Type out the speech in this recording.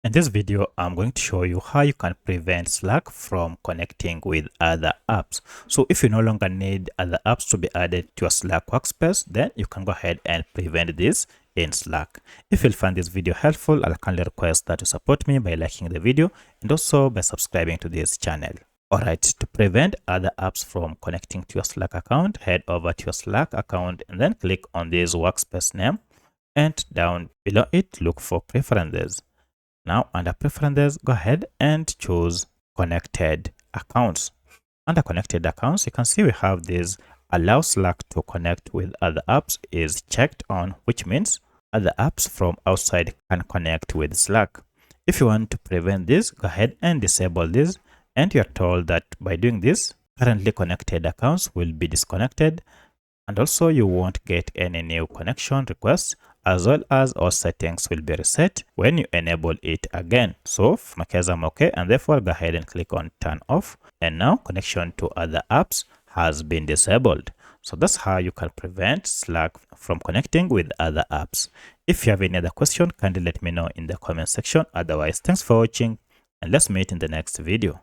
In this video, I'm going to show you how you can prevent Slack from connecting with other apps. So if you no longer need other apps to be added to your Slack workspace, then you can go ahead and prevent this in Slack. If you find this video helpful, I'll kindly request that you support me by liking the video and also by subscribing to this channel. Alright, to prevent other apps from connecting to your Slack account, head over to your Slack account and then click on this workspace name, and down below it, look for preferences. Now under preferences, go ahead and choose connected accounts. Under connected accounts, you can see we have this allow Slack to connect with other apps is checked on, which means other apps from outside can connect with Slack. If you want to prevent this, go ahead and disable this, and you're told that by doing this, currently connected accounts will be disconnected, and also you won't get any new connection requests, as well as all settings will be reset when you enable it again. So for my case, I'm okay, and therefore go ahead and click on turn off, and now connection to other apps has been disabled. So that's how you can prevent Slack from connecting with other apps. If you have any other question, kindly let me know in the comment section. Otherwise, thanks for watching, and let's meet in the next video.